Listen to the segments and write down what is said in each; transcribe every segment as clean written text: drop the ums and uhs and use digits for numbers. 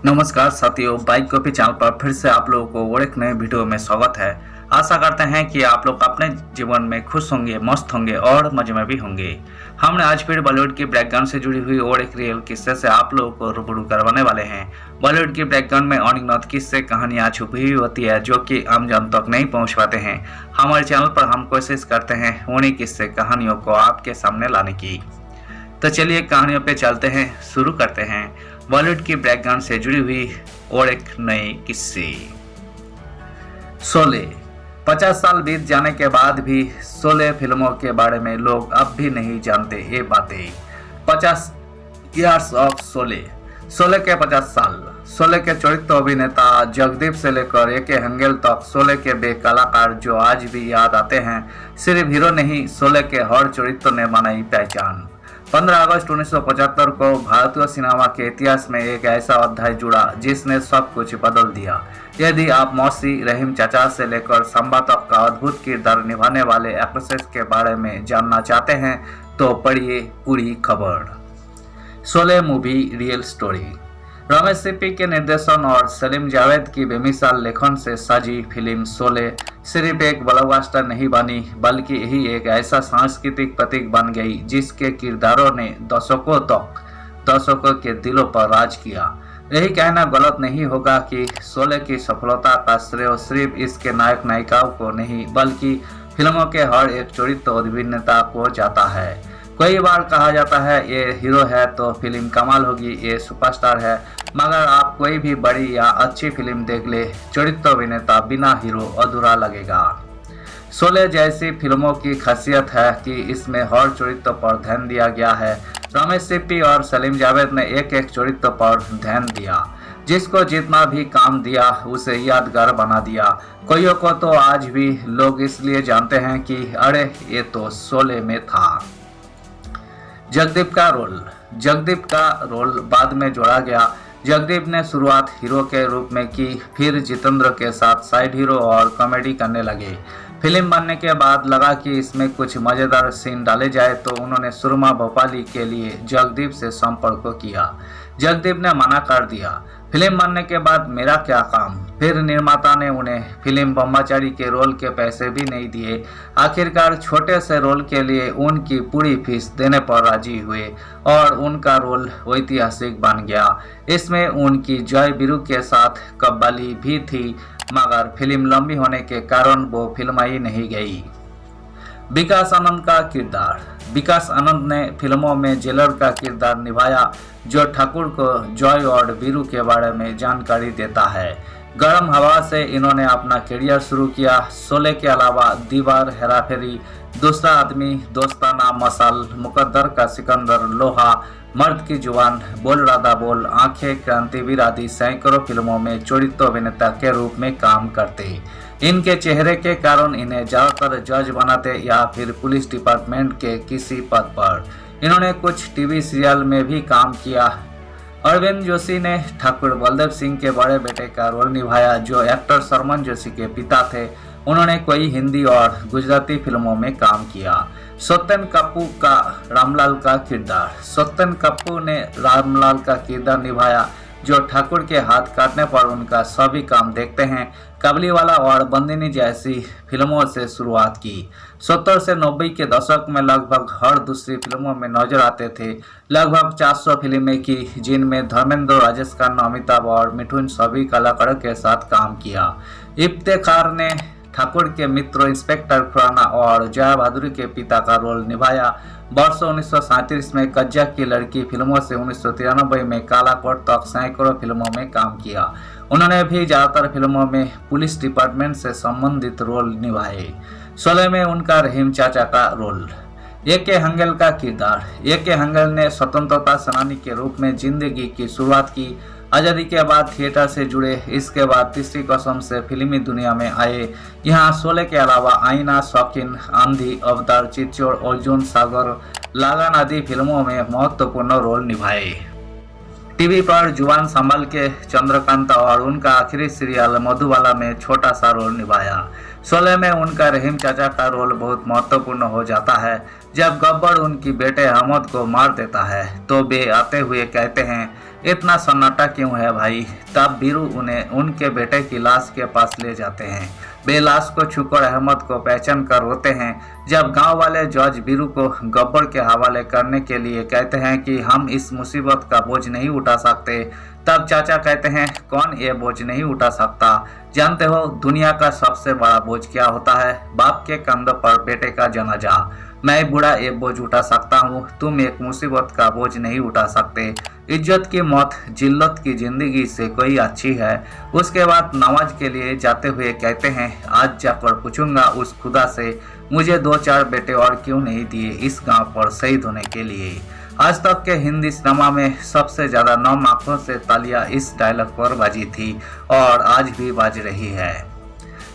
नमस्कार साथियों, bike copy channel पर फिर से आप लोगों को और एक नए वीडियो में स्वागत है। आशा करते हैं कि आप लोग अपने जीवन में खुश होंगे, मस्त होंगे और मजे में भी होंगे। हमने आज फिर बॉलीवुड की बैकग्राउंड से जुड़ी हुई और एक रियल किस्से से आप लोगों को रूबरू करवाने वाले हैं। बॉलीवुड की बैकग्राउंड में अनगिनत किस्से कहानियां छुपी हुई होती है जो कि आम जन तक नहीं पहुँच पाते हैं। हमारे चैनल पर हम कोशिश करते हैं उन्हीं किस्से कहानियों को आपके सामने लाने की। तो चलिए कहानियों पे चलते हैं, शुरू करते हैं बॉलीवुड की बैकग्राउंड से जुड़ी हुई और एक नई किस्से। शोले 50 साल बीत जाने के बाद भी शोले फिल्मों के बारे में लोग अब भी नहीं जानते ये बातें। 50 ईयर्स ऑफ शोले। शोले के 50 साल। शोले के चरित्र अभिनेता जगदीप से लेकर ए के हंगेल तक शोले के वे कलाकार जो आज भी याद आते हैं। सिर्फ हीरो नहीं, शोले के हर चरित्र ने बनाई पहचान। 15 अगस्त 1975 को भारतीय सिनेमा के इतिहास में एक ऐसा अध्याय जुड़ा जिसने सब कुछ बदल दिया। यदि आप मौसी, रहीम चाचा से लेकर संबा तक का अद्भुत किरदार निभाने वाले एक्ट्रेसेस के बारे में जानना चाहते हैं तो पढ़िए पूरी खबर। Sholay movie real story. Ramesh Sippy के निर्देशन और सलीम जावेद की बेमिसाल लेखन से सजी फिल्म शोले सिर्फ एक ब्लॉकबस्टर नहीं बनी बल्कि यही एक ऐसा सांस्कृतिक प्रतीक बन गई जिसके किरदारों ने दर्शकों के दिलों पर राज किया। यही कहना गलत नहीं होगा कि शोले की सफलता का श्रेय सिर्फ इसके नायक नायिकाओं को नहीं बल्कि फिल्मों के हर एक चरित्र अभिनेता को जाता है। कई बार कहा जाता है ये हीरो है तो फिल्म कमाल होगी, ये सुपरस्टार है, मगर आप कोई भी बड़ी या अच्छी फिल्म देख ले, चरित्र अभिनेता बिना हीरो अधूरा लगेगा। शोले जैसी फिल्मों की खासियत है कि इसमें हर चरित्र पर ध्यान दिया गया है। रमेश सिप्पी और सलीम जावेद ने एक एक चरित्र पर ध्यान दिया, जिसको जितना भी काम दिया उसे यादगार बना दिया। कईयों को तो आज भी लोग इसलिए जानते हैं कि अरे ये तो शोले में था। जगदीप का रोल बाद में जोड़ा गया। जगदीप ने शुरुआत हीरो के रूप में की, फिर जितेंद्र के साथ साइड हीरो और कॉमेडी करने लगे। फिल्म बनने के बाद लगा कि इसमें कुछ मजेदार सीन डाले जाए तो उन्होंने सुरमा भोपाली के लिए जगदीप से संपर्क किया। जगदीप ने मना कर दिया। फिल्म बनने के बाद मेरा क्या काम। फिर निर्माता ने उन्हें फिल्म ब्रह्मचारी के रोल के पैसे भी नहीं दिए। आखिरकार छोटे से रोल के लिए उनकी पूरी फीस देने पर राजी हुए और उनका रोल ऐतिहासिक बन गया। इसमें उनकी जय वीरू के साथ कव्वाली भी थी, मगर फिल्म लंबी होने के कारण वो फिल्माई नहीं गई। विकास आनंद का किरदार। विकास आनंद ने फिल्मों में जेलर का किरदार निभाया जो ठाकुर को जॉय और वीरू के बारे में जानकारी देता है। गर्म हवा से इन्होंने अपना करियर शुरू किया। शोले के अलावा दीवार, हेराफेरी, दूसरा आदमी, दोस्ताना, मसाल, मुकद्दर का सिकंदर, लोहा, मर्द की जुबान, बोल राधा बोल, आंखें, क्रांतिवीर आदि सैकड़ों फिल्मों में चरित्र अभिनेता के रूप में काम करते। इनके चेहरे के कारण इन्हें ज्यादातर जज बनाते या फिर पुलिस डिपार्टमेंट के किसी पद पर। इन्होंने कुछ टीवी सीरियल में भी काम किया। अरविंद जोशी ने ठाकुर बलदेव सिंह के बड़े बेटे का रोल निभाया जो एक्टर सरमन जोशी के पिता थे। उन्होंने कई हिंदी और गुजराती फिल्मों में काम किया। सत्यन कप्पू का रामलाल का किरदार। सत्यन कप्पू ने रामलाल का किरदार निभाया जो ठाकुर के हाथ काटने पर उनका सभी काम देखते हैं। काबुलीवाला और बंदिनी जैसी फिल्मों से शुरुआत की। 70 से 90 के दशक में लगभग हर दूसरी फिल्मों में नजर आते थे। लगभग 400 फिल्में की जिनमें धर्मेंद्र, राजेश खन्ना, अमिताभ और मिठुन सभी कलाकारों के साथ काम किया। इफ्तेखार ने ठाकुर के मित्र इंस्पेक्टर खुराना और जया भादुरी के पिता का रोल निभाया। वर्ष 1937 में कज्जा की लड़की फिल्मों से 1993 में काला कोट तक सैकड़ों फिल्मों में काम किया। उन्होंने भी ज्यादातर फिल्मों में पुलिस डिपार्टमेंट से संबंधित रोल निभाए। शोले में उनका रहीम चाचा का रोल। ए के हंगेल का किरदार। ए के हंगेल ने स्वतंत्रता सेनानी के रूप में जिंदगी की शुरुआत की। आज़ादी के बाद थिएटर से जुड़े, इसके बाद तीसरी कसम से फिल्मी दुनिया में आए। यहाँ शोले के अलावा आईना, शौकीन, आंधी, अवतार, चिच्चोड़, अर्जुन, सागर, लागान आदि फिल्मों में महत्वपूर्ण रोल निभाए। टीवी पर जुबान संभाल के चंद्रकांता और उनका आखिरी सीरियल मधुबाला में छोटा सा रोल निभाया। शोले में उनका रहीम चाचा का रोल बहुत महत्वपूर्ण हो जाता है। जब गब्बर उनकी बेटे अहमद को मार देता है तो वे आते हुए कहते हैं, इतना सन्नाटा क्यों है भाई? तब बीरू उन्हें उनके बेटे की लाश के पास ले जाते हैं। वे लाश को छूकर अहमद को पहचान कर रोते हैं। जब गांव वाले जॉर्ज बीरू को गब्बर के हवाले करने के लिए कहते हैं कि हम इस मुसीबत का बोझ नहीं उठा सकते, तब चाचा कहते हैं कौन ये बोझ नहीं उठा सकता? जानते हो दुनिया का सबसे बड़ा बोझ क्या होता है? बाप के कंधों पर बेटे का जनाजा। मैं बूढ़ा ये बोझ उठा सकता हूँ, तुम एक मुसीबत का बोझ नहीं उठा सकते। इज्जत की मौत जिल्लत की जिंदगी से कोई अच्छी है। उसके बाद नमाज के लिए जाते हुए कहते हैं आज जाकर पूछूंगा उस खुदा से मुझे 2-4 बेटे और क्यों नहीं दिए इस गांव पर शहीद होने के लिए। आज तक के हिंदी सिनेमा में सबसे ज्यादा 9 आंखों से तालियां इस डायलॉग पर बाजी थी और आज भी बाज रही है।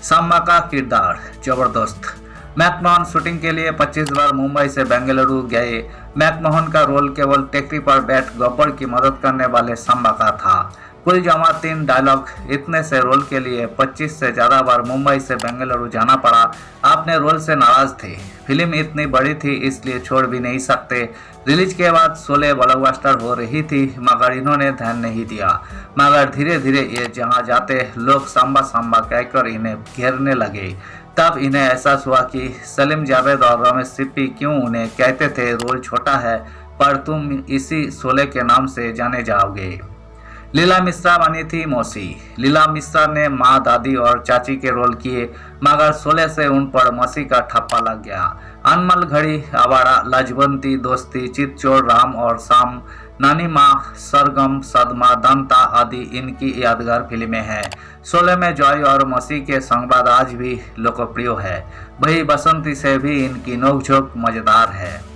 साम्बा का किरदार जबरदस्त। मैकमोहन शूटिंग के लिए 25 बार मुंबई से बेंगलुरु गए। मैकमोहन का रोल केवल टेकरी पर बैठ गब्बर की मदद करने वाले साम्बा का था। कुल जमा 3 डायलॉग। इतने से रोल के लिए 25 से ज्यादा बार मुंबई से बेंगलुरु जाना पड़ा। आपने रोल से नाराज थे। फिल्म इतनी बड़ी थी इसलिए छोड़ भी नहीं सकते। रिलीज के बाद शोले ब्लॉकबस्टर हो रही थी मगर इन्होंने ध्यान नहीं दिया। मगर धीरे धीरे ये जहाँ जाते लोग सांबा सांबा कहकर इन्हें घेरने लगे। तब इन्हें एहसास हुआ कि सलीम जावेद और रमेश सिप्पी क्यों उन्हें कहते थे रोल छोटा है पर तुम इसी शोले के नाम से जाने जाओगे। लीला मिश्रा बनी थी मौसी। लीला मिश्रा ने माँ, दादी और चाची के रोल किए मगर शोले से उन पर मौसी का ठप्पा लग गया। अनमल घड़ी, आवारा, लाजवंती, दोस्ती, चितचोर, राम और शाम, नानी माँ, सरगम, सदमा, दंता आदि इनकी यादगार फिल्में हैं। शोले में जॉय और मौसी के संवाद आज भी लोकप्रिय है। वही बसंती से भी इनकी नोकझोंक मजेदार है।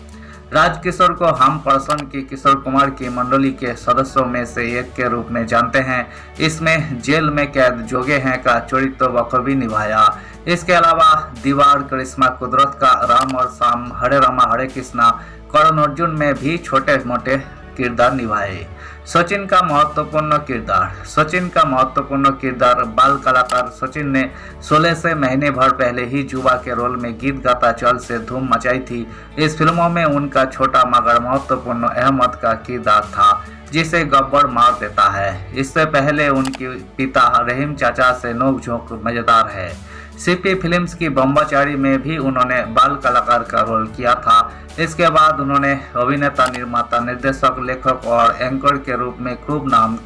राजकिशोर को हम पर्सन की किशोर कुमार की मंडली के सदस्यों में से एक के रूप में जानते हैं। इसमें जेल में कैद जोगे हैं का चरित्र बखूबी निभाया। इसके अलावा दीवार, करिश्मा कुदरत का राम और शाम, हरे रामा हरे कृष्णा, करण अर्जुन में भी छोटे मोटे किरदार निभाए। सचिन का महत्वपूर्ण किरदार बाल कलाकार सचिन ने शोले से महीने भर पहले ही जुबा के रोल में गीत गाता चल से धूम मचाई थी। इस फिल्मों में उनका छोटा मगर महत्वपूर्ण अहमद का किरदार था जिसे गब्बर मार देता है। इससे पहले उनके पिता रहीम चाचा से नोकझोंक मजेदार है। सीपी फिल्म्स की ब्रह्मचारी में भी उन्होंने बाल कलाकार का रोल किया था। इसके बाद उन्होंने अभिनेता, निर्माता, निर्देशक, लेखक और एंकर के रूप में खूब नाम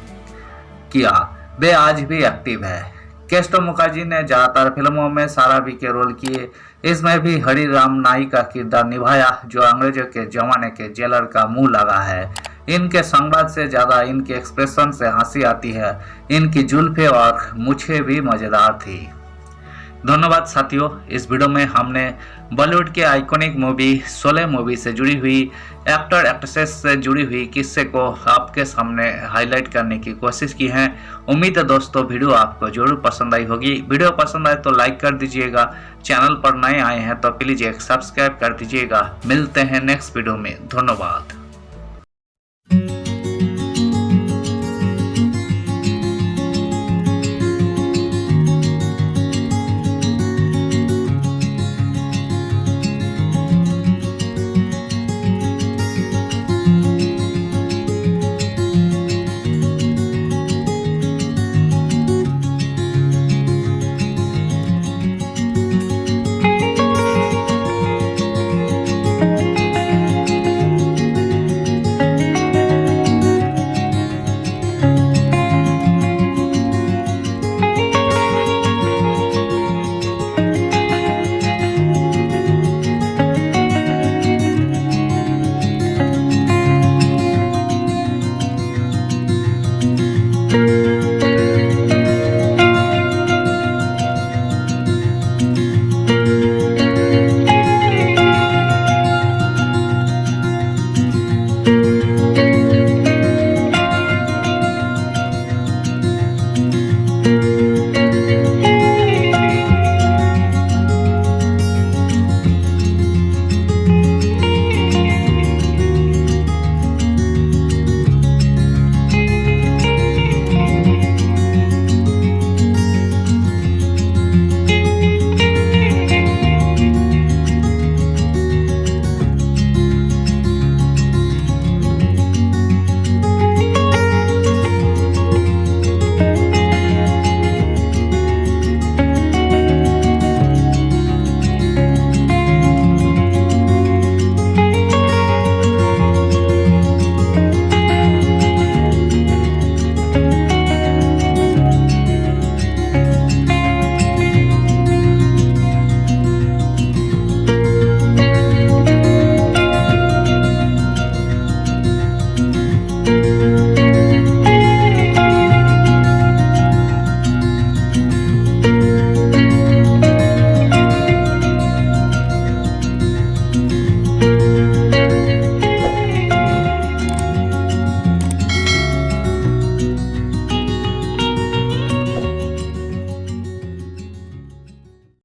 किया। वे आज भी एक्टिव है। केस्टो मुखर्जी ने ज्यादातर फिल्मों में साराबी के रोल किए। इसमें भी हरिराम नाई का किरदार निभाया जो अंग्रेजों के जमाने के जेलर का मुंह लगा है। इनके संवाद से ज्यादा इनके एक्सप्रेशन से हंसी आती है। इनकी जुल्फे और मूछें भी मजेदार थी। धन्यवाद साथियों। इस वीडियो में हमने बॉलीवुड के आइकॉनिक मूवी शोले मूवी से जुड़ी हुई एक्टर एक्ट्रेसेस से जुड़ी हुई किस्से को आपके सामने हाईलाइट करने की कोशिश की है। उम्मीद है दोस्तों वीडियो आपको जरूर पसंद आई होगी। वीडियो पसंद आए तो लाइक कर दीजिएगा। चैनल पर नए आए हैं तो प्लीज एक सब्सक्राइब कर दीजिएगा। मिलते हैं नेक्स्ट वीडियो में। धन्यवाद।